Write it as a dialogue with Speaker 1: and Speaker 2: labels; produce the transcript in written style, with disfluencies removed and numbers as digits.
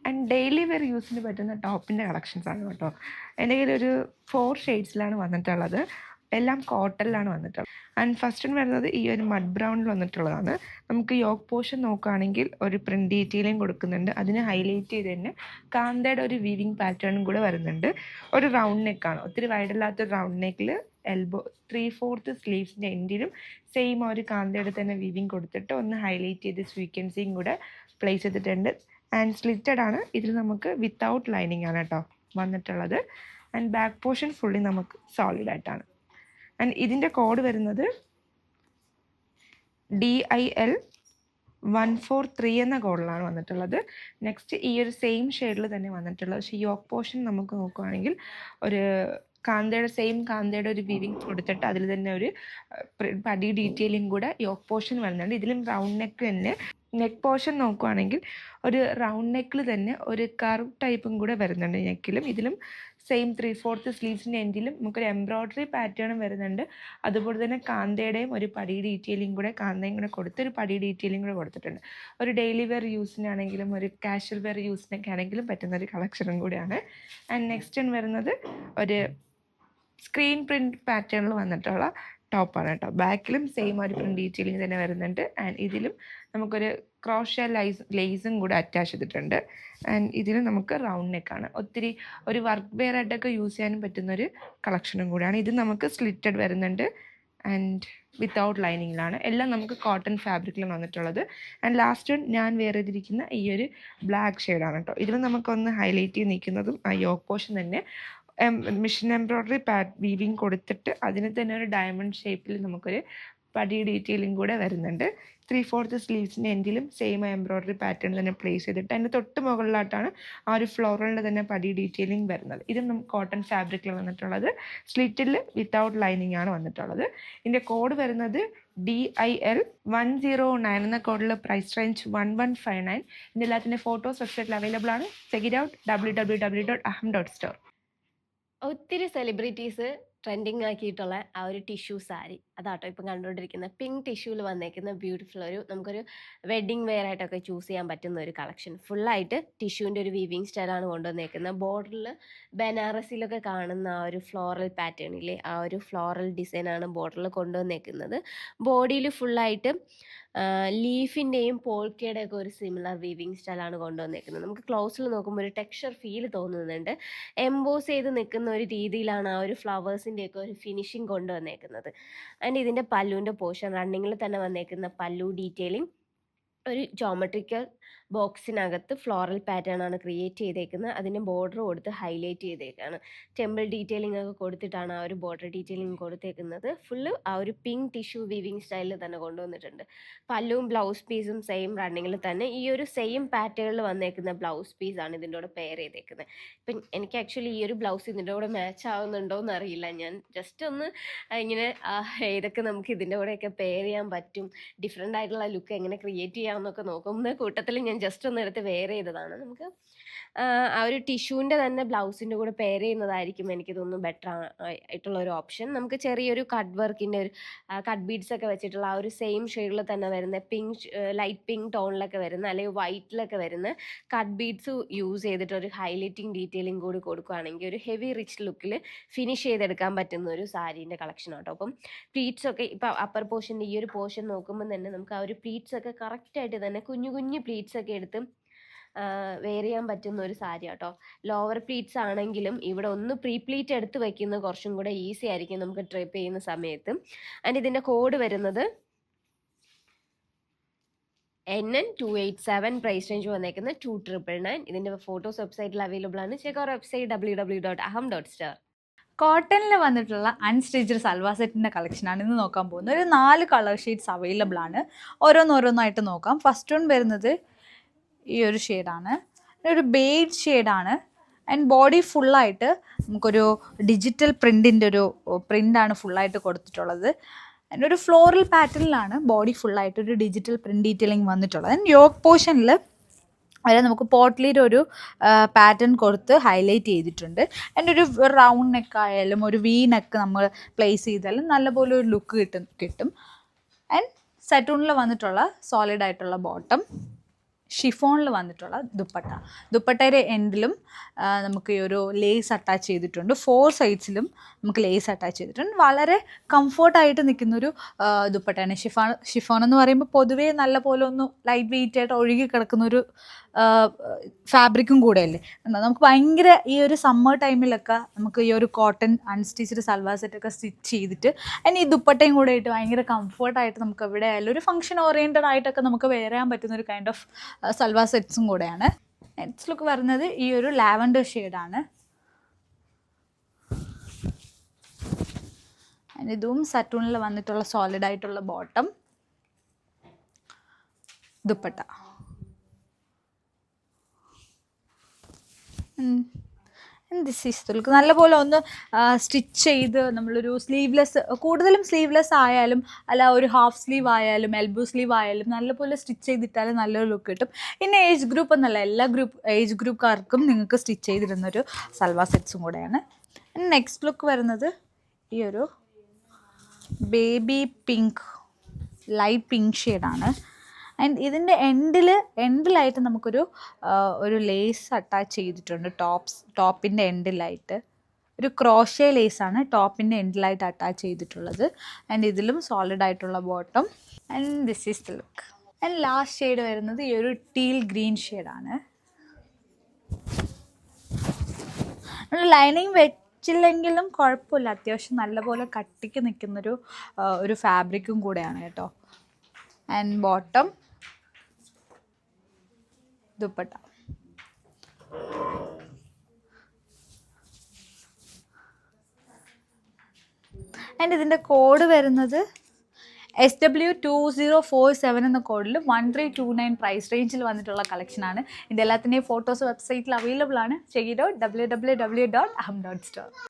Speaker 1: And daily wear യൂസിന് പറ്റുന്ന ടോപ്പിൻ്റെ കളക്ഷൻസാണ് കേട്ടോ. എൻ്റെ കയ്യിലൊരു 4 ഷെയ്ഡ്സിലാണ് വന്നിട്ടുള്ളത്. എല്ലാം കോട്ടണിലാണ് വന്നിട്ടുള്ളത്. ആൻഡ് ഫസ്റ്റ് വരുന്നത് ഈ ഒരു മഡ് ബ്രൗണിൽ വന്നിട്ടുള്ളതാണ്. നമുക്ക് യോക്ക് പോർഷൻ നോക്കുകയാണെങ്കിൽ ഒരു പ്രിൻറ്റ് ഡീറ്റെയിലിംഗ് കൊടുക്കുന്നുണ്ട്. അതിന് ഹൈലൈറ്റ് ചെയ്ത് തന്നെ കാന്തയുടെ ഒരു വീവിങ് പാറ്റേണും കൂടെ വരുന്നുണ്ട്. ഒരു റൗണ്ട് നെക്കാണ്, ഒത്തിരി വൈഡല്ലാത്തൊരു റൗണ്ട് നെക്കിൽ എൽബോ 3/4 സ്ലീവ്സിൻ്റെ എൻഡിലും സെയിം ഒരു കാന്തയുടെ തന്നെ വീവിങ് കൊടുത്തിട്ട് ഒന്ന് ഹൈലൈറ്റ് ചെയ്ത് സ്വീക്വൻസിയും കൂടെ പ്ലേസ് ചെയ്തിട്ടുണ്ട്. ആൻഡ് സ്ലിറ്റഡ് ആണ്. ഇതിൽ നമുക്ക് വിത്തൗട്ട് ലൈനിങ് ആണ് കേട്ടോ വന്നിട്ടുള്ളത്. ആൻഡ് ബാക്ക് പോർഷൻ ഫുള്ളി നമുക്ക് സോളിഡ് ആയിട്ടാണ്. ആൻഡ് ഇതിൻ്റെ കോഡ് വരുന്നത് DIL 143 എന്ന കോഡിലാണ് വന്നിട്ടുള്ളത്. നെക്സ്റ്റ് ഈ ഒരു സെയിം ഷെയ്ഡിൽ തന്നെ വന്നിട്ടുള്ളത്. പക്ഷേ യോക്ക് പോർഷൻ നമുക്ക് നോക്കുകയാണെങ്കിൽ ഒരു കാന്തയുടെ ഒരു വീവിങ് കൊടുത്തിട്ട് അതിൽ തന്നെ ഒരു പടി ഡീറ്റെയിലിംഗ് കൂടെ യോക്ക് പോർഷൻ വരുന്നുണ്ട്. ഇതിലും റൗണ്ട് നെക്ക് തന്നെ. നെക്ക് പോർഷൻ നോക്കുകയാണെങ്കിൽ ഒരു റൗണ്ട് നെക്കിൽ തന്നെ ഒരു കർവ് ടൈപ്പും കൂടെ വരുന്നുണ്ട് നെക്കിലും. ഇതിലും സെയിം 3/4 സ്ലീവ്സിൻ്റെ എൻഡിലും നമുക്കൊരു എംബ്രോയ്ഡറി പാറ്റേണും വരുന്നുണ്ട്. അതുപോലെ തന്നെ കാന്തയുടെയും ഒരു പടി ഡീറ്റെയിലിംഗ് കൂടെ കാന്തയും കൂടെ കൊടുത്തൊരു പടി ഡീറ്റെയിലിംഗ് കൂടെ കൊടുത്തിട്ടുണ്ട്. ഒരു ഡെയിലി വെയർ യൂസിനാണെങ്കിലും ഒരു കാഷ്വൽ വെയർ യൂസിനൊക്കെ ആണെങ്കിലും പറ്റുന്ന ഒരു കളക്ഷനും കൂടിയാണ്. ആൻഡ് നെക്സ്റ്റ് വരുന്നത് ഒരു സ്ക്രീൻ പ്രിൻറ്റ് പാറ്റേണിൽ വന്നിട്ടുള്ള ടോപ്പാണ് കേട്ടോ. ബാക്കിലും സെയിം ഒരു പ്രിൻറ്റ് ഡീറ്റെയിലിംഗ് തന്നെ വരുന്നുണ്ട്. ആൻഡ് ഇതിലും നമുക്കൊരു ക്രോഷ്യ ലേസും കൂടെ അറ്റാച്ച് ചെയ്തിട്ടുണ്ട്. ആൻഡ് ഇതിന് നമുക്ക് റൗണ്ട് നെക്കാണ്. ഒത്തിരി ഒരു വർക്ക് വെയർ ആയിട്ടൊക്കെ യൂസ് ചെയ്യാനും പറ്റുന്നൊരു കളക്ഷനും കൂടിയാണ്. ഇത് നമുക്ക് സ്ലിറ്റഡ് വരുന്നുണ്ട് ആൻഡ് വിത്തൗട്ട് ലൈനിങ്ങിലാണ്. എല്ലാം നമുക്ക് കോട്ടൺ ഫാബ്രിക്കിലാണ് വന്നിട്ടുള്ളത്. ആൻഡ് ലാസ്റ്റ് ഞാൻ വെയർ ചെയ്തിരിക്കുന്ന ഈ ഒരു ബ്ലാക്ക് ഷെയ്ഡാണ് കേട്ടോ. ഇതിൽ നമുക്കൊന്ന് ഹൈലൈറ്റ് ചെയ്ത് നിൽക്കുന്നതും ആ യോക്ക് പോർഷൻ തന്നെ മിഷൻ എംബ്രോയ്ഡറി വീവിങ് കൊടുത്തിട്ട് അതിന് തന്നെ ഒരു ഡയമണ്ട് ഷേപ്പിൽ നമുക്കൊരു പടി ഡീറ്റെയിലിംഗ് കൂടെ വരുന്നുണ്ട്. 3/4 സ്ലീവ്സിൻ്റെ എൻഡിലും സെയിം എംബ്രോയ്ഡറി പാറ്റേൺ തന്നെ പ്ലേസ് ചെയ്തിട്ട് അതിൻ്റെ തൊട്ട് മുകളിലായിട്ടാണ് ആ ഒരു ഫ്ലോറലിൻ്റെ തന്നെ പടി ഡീറ്റെയിലിംഗ് വരുന്നത്. ഇതും നമുക്ക് കോട്ടൺ ഫാബ്രിക്കിൽ വന്നിട്ടുള്ളത്. സ്ലിറ്റിൽ വിത്തൗട്ട് ലൈനിങ് ആണ് വന്നിട്ടുള്ളത്. ഇതിൻ്റെ കോഡ് വരുന്നത് DIL 109 എന്ന കോഡിൽ പ്രൈസ് റേഞ്ച് 1159. ഇതിൻ്റെ എല്ലാത്തിൻ്റെ ഫോട്ടോസ് വെബ്സൈറ്റിൽ അവൈലബിൾ ആണ്. Check it out www.aham.store.
Speaker 2: ഒത്തിരി സെലിബ്രിറ്റീസ് ട്രെൻഡിങ് ആക്കിയിട്ടുള്ള ആ ഒരു ടിഷ്യൂ സാരി അതാട്ടോ ഇപ്പം കണ്ടുകൊണ്ടിരിക്കുന്ന പിങ്ക് ടിഷ്യൂവിൽ വന്നേക്കുന്ന ബ്യൂട്ടിഫുൾ നമുക്കൊരു വെഡ്ഡിങ് വെയർ ആയിട്ടൊക്കെ ചൂസ് ചെയ്യാൻ പറ്റുന്ന ഒരു കളക്ഷൻ. ഫുള്ളായിട്ട് ടിഷ്യൂവിൻ്റെ ഒരു വീവിങ് സ്റ്റൈലാണ് കൊണ്ടുവന്നേക്കുന്നത്. ബോർഡറിൽ ബനാറസിലൊക്കെ കാണുന്ന ആ ഒരു ഫ്ലോറൽ പാറ്റേണിലെ ആ ഒരു ഫ്ലോറൽ ഡിസൈനാണ് ബോർഡറിൽ കൊണ്ടുവന്നേക്കുന്നത്. ബോഡിയിൽ ഫുള്ളായിട്ട് ലീഫിൻ്റെയും പോൾക്കയുടെ ഒക്കെ ഒരു സിമിലർ വീവിങ് സ്റ്റൈലാണ് കൊണ്ടുവന്നേക്കുന്നത്. നമുക്ക് ക്ലോസിൽ നോക്കുമ്പോൾ ഒരു ടെക്സ്ചർ ഫീൽ തോന്നുന്നുണ്ട്. എംബോസ് ചെയ്ത് നിൽക്കുന്ന ഒരു രീതിയിലാണ് ആ ഒരു ഫ്ലവേഴ്സിൻ്റെയൊക്കെ ഒരു ഫിനിഷിങ് കൊണ്ടുവന്നേക്കുന്നത്. ആൻഡ് ഇതിൻ്റെ പല്ലുവിൻ്റെ പോർഷൻ റണ്ണിങ്ങിൽ തന്നെ വന്നേക്കുന്ന പല്ലു ഡീറ്റെയിലിംഗ് ഒരു ജോമെട്രിക്കൽ ബോക്സിനകത്ത് ഫ്ലോറൽ പാറ്റേൺ ആണ് ക്രിയേറ്റ് ചെയ്തേക്കുന്നത്. അതിന് ബോർഡർ കൊടുത്ത് ഹൈലൈറ്റ് ചെയ്തേക്കാണ്. ടെമ്പിൾ ഡീറ്റെയിലിംഗ് ഒക്കെ കൊടുത്തിട്ടാണ് ആ ഒരു ബോർഡർ ഡീറ്റെയിലിംഗ് കൊടുത്തേക്കുന്നത്. ഫുള്ള് ആ ഒരു പിങ്ക് ടിഷ്യൂ വീവിങ് സ്റ്റൈലിൽ തന്നെ കൊണ്ടുവന്നിട്ടുണ്ട്. പല്ലുവും ബ്ലൗസ് പീസും സെയിം റണ്ണിങ്ങിൽ തന്നെ ഈ ഒരു സെയിം പാറ്റേണിൽ വന്നേക്കുന്ന ബ്ലൗസ് പീസാണ് ഇതിൻ്റെ കൂടെ പെയർ ചെയ്തേക്കുന്നത്. ഇപ്പം എനിക്ക് ആക്ച്വലി ഈ ഒരു ബ്ലൗസ് ഇതിൻ്റെ കൂടെ മാച്ച് ആവുന്നുണ്ടോ എന്ന് അറിയില്ല. ഞാൻ ജസ്റ്റ് ഒന്ന് ഇങ്ങനെ ഏതൊക്കെ നമുക്ക് ഇതിൻ്റെ കൂടെയൊക്കെ പെയർ ചെയ്യാൻ പറ്റും, ഡിഫറെൻ്റ് ആയിട്ടുള്ള ലുക്ക് എങ്ങനെ ക്രിയേറ്റ് ചെയ്യാമെന്നൊക്കെ നോക്കുന്ന കൂട്ടത്തിൽ ഞാൻ ജസ്റ്റ് ഒന്ന് എടുത്ത് വെയർ ചെയ്തതാണ്. നമുക്ക് ആ ഒരു ടിഷ്യൂവിൻ്റെ തന്നെ ബ്ലൗസിൻ്റെ കൂടെ പെയർ ചെയ്യുന്നതായിരിക്കും എനിക്ക് തോന്നുന്നു ബെറ്റർ ആയിട്ടുള്ള ഒരു ഓപ്ഷൻ. നമുക്ക് ചെറിയൊരു കട്ട് വർക്കിൻ്റെ ഒരു കട്ട് ബീഡ്സ് ഒക്കെ വെച്ചിട്ടുള്ള ആ ഒരു സെയിം ഷെയ്ഡിൽ തന്നെ വരുന്ന പിങ്ക് ലൈറ്റ് പിങ്ക് ടോണിലൊക്കെ വരുന്ന അല്ലെങ്കിൽ വൈറ്റിലൊക്കെ വരുന്ന കട്ട് ബീഡ്സ് യൂസ് ചെയ്തിട്ട് ഒരു ഹൈലൈറ്റിംഗ് ഡീറ്റെയിലിംഗ് കൂടി കൊടുക്കുകയാണെങ്കിൽ ഒരു ഹെവി റിച്ച് ലുക്കിൽ ഫിനിഷ് ചെയ്തെടുക്കാൻ പറ്റുന്ന ഒരു സാരീൻ്റെ കളക്ഷൻ ആട്ടോ. അപ്പം പ്ലീറ്റ്സ് ഒക്കെ ഇപ്പോൾ അപ്പർ പോർഷൻ്റെ ഈ ഒരു പോർഷൻ നോക്കുമ്പോൾ തന്നെ നമുക്ക് ആ ഒരു പ്ലീറ്റ്സ് ഒക്കെ കറക്റ്റായിട്ട് തന്നെ കുഞ്ഞു കുഞ്ഞു പ്ലീറ്റ്സ് ഒക്കെ എടുത്ത് വെയർ ചെയ്യാൻ പറ്റുന്ന ഒരു സാരി കേട്ടോ. ലോവർ പ്ലീറ്റ്സ് ആണെങ്കിലും ഇവിടെ ഒന്ന് പ്രീ പ്ലീറ്റ് എടുത്ത് വയ്ക്കുന്നത് കുറച്ചും കൂടെ ഈസി ആയിരിക്കും നമുക്ക് ട്രിപ്പ് ചെയ്യുന്ന സമയത്ത്. ആൻഡ് ഇതിൻ്റെ കോഡ് വരുന്നത് NN287. പ്രൈസ് റേഞ്ച് വന്നേക്കുന്നത് 2999. ഇതിൻ്റെ ഫോട്ടോസ് വെബ്സൈറ്റിൽ അവൈലബിൾ ആണ്. Check our website www.aham.store.
Speaker 3: കോട്ടണിൽ വന്നിട്ടുള്ള അൺസ്റ്റിച്ച്ഡ് സൽവാർ സെറ്റിൻ്റെ കളക്ഷനാണ് ഇന്ന് നോക്കാൻ പോകുന്നത്. ഒരു 4 കളർ ഷെയ്ഡ്സ് അവൈലബിൾ ആണ്. ഓരോന്നോരോന്നായിട്ട് നോക്കാം. ഫസ്റ്റ് വൺ വരുന്നത് ഈ ഒരു ഷെയ്ഡാണ്. ഒരു ബേജ് ഷെയ്ഡാണ്. ആൻഡ് ബോഡി ഫുള്ളായിട്ട് നമുക്കൊരു ഡിജിറ്റൽ പ്രിൻറ്റിൻ്റെ ഒരു പ്രിൻ്റാണ് ഫുള്ളായിട്ട് കൊടുത്തിട്ടുള്ളത്. ആൻഡ് ഒരു ഫ്ലോറൽ പാറ്റേണിലാണ് ബോഡി ഫുള്ളായിട്ട് ഒരു ഡിജിറ്റൽ പ്രിൻറ്റ് ഡീറ്റെയിലിംഗ് വന്നിട്ടുള്ളത്. ആൻഡ് യോക്ക് പോർഷനിൽ അതിൽ നമുക്ക് പോട്ട്ലിയുടെ ഒരു പാറ്റേൺ കൊടുത്ത് ഹൈലൈറ്റ് ചെയ്തിട്ടുണ്ട്. ആൻഡ് ഒരു റൗണ്ട് നെക്ക് ആയാലും ഒരു വി നെക്ക് നമ്മൾ പ്ലേസ് ചെയ്താലും നല്ലപോലെ ഒരു ലുക്ക് കിട്ടും. ആൻഡ് സെറ്റൂണിൽ വന്നിട്ടുള്ള സോളിഡ് ആയിട്ടുള്ള ബോട്ടം. ഷിഫോണിൽ വന്നിട്ടുള്ള ദുപ്പട്ടയുടെ എൻഡിലും നമുക്ക് ഈ ഒരു ലേസ് അറ്റാച്ച് ചെയ്തിട്ടുണ്ട്. 4 സൈഡ്സിലും നമുക്ക് ലേസ് അറ്റാച്ച് ചെയ്തിട്ടുണ്ട്. വളരെ കംഫർട്ടായിട്ട് നിൽക്കുന്നൊരു ദുപ്പട്ടയാണ്. ഷിഫോൺ എന്ന് പറയുമ്പോൾ പൊതുവേ നല്ല പോലെ ഒന്ന് ലൈറ്റ് വെയിറ്റ് ആയിട്ട് ഒഴുകി കിടക്കുന്നൊരു ഫാബ്രിക്കും കൂടെയല്ലേ. നമുക്ക് ഭയങ്കര ഈ ഒരു സമ്മർ ടൈമിലൊക്കെ നമുക്ക് ഈ ഒരു കോട്ടൺ അൺസ്റ്റിച്ച്ഡ് സൽവാർ സെറ്റൊക്കെ സ്റ്റിച്ച് ചെയ്തിട്ട് അതിന് ഈ ദുപ്പട്ടയും കൂടെ ആയിട്ട് ഭയങ്കര കംഫർട്ടായിട്ട് നമുക്ക് എവിടെ ആയാലും ഒരു ഫംഗ്ഷൻ ഓറിയൻറ്റഡ് ആയിട്ടൊക്കെ നമുക്ക് വെയർ ചെയ്യാൻ പറ്റുന്ന ഒരു കൈൻഡ് ഓഫ് സൽവാർ സെറ്റ്സും കൂടെയാണ്. നെക്സ്റ്റ് ലുക്ക് വരുന്നത് ഈ ഒരു ലാവൻഡർ ഷെയ്ഡാണ്. ഇതും സറ്റൂണിൽ വന്നിട്ടുള്ള സോളിഡ് ആയിട്ടുള്ള bottom, dupatta. This is the look. നല്ലപോലെ ഒന്ന് സ്റ്റിച്ച് ചെയ്ത് നമ്മളൊരു സ്ലീവ്ലെസ്, കൂടുതലും സ്ലീവ്ലെസ് ആയാലും അല്ല ഒരു ഹാഫ് സ്ലീവ് ആയാലും എൽബോ സ്ലീവ് ആയാലും നല്ലപോലെ സ്റ്റിച്ച് ചെയ്തിട്ടാലും നല്ലൊരു ലുക്ക് കിട്ടും. പിന്നെ ഏജ് ഗ്രൂപ്പ് എന്നല്ല, എല്ലാ ഏജ് ഗ്രൂപ്പുകാർക്കും നിങ്ങൾക്ക് സ്റ്റിച്ച് ചെയ്തിരുന്നൊരു സൽവാർ സെറ്റ്സും കൂടെയാണ്. നെക്സ്റ്റ് ലുക്ക് വരുന്നത് ഈ ഒരു ബേബി പിങ്ക്, ലൈറ്റ് പിങ്ക് ഷെയ്ഡാണ്. ആൻഡ് ഇതിൻ്റെ എൻഡിലായിട്ട് നമുക്കൊരു ലേസ് അറ്റാച്ച് ചെയ്തിട്ടുണ്ട്. ടോപ്പിൻ്റെ എൻഡിലായിട്ട് ഒരു ക്രോഷേ ലേസാണ് ടോപ്പിൻ്റെ എൻഡിലായിട്ട് അറ്റാച്ച് ചെയ്തിട്ടുള്ളത്. ആൻഡ് ഇതിലും സോളിഡ് ആയിട്ടുള്ള bottom. And this is the look. And last shade വരുന്നത് ഈ ഒരു ടീൽ ഗ്രീൻ ഷെയ്ഡാണ്. ലൈനിങ് വെച്ചില്ലെങ്കിലും കുഴപ്പമില്ല, അത്യാവശ്യം നല്ലപോലെ കട്ടിക്ക് നിൽക്കുന്നൊരു ഫാബ്രിക്കും കൂടെയാണ് കേട്ടോ. And bottom, dupatta. ആൻഡ് ഇതിൻ്റെ കോഡ് വരുന്നത് SW2047 എന്ന കോഡിൽ 1329 പ്രൈസ് റേഞ്ചിൽ വന്നിട്ടുള്ള കളക്ഷനാണ്. ഇതിൻ്റെ എല്ലാത്തിൻ്റെയും ഫോട്ടോസ് വെബ്സൈറ്റിൽ അവൈലബിൾ ആണ്. Check it out, www.aham.store.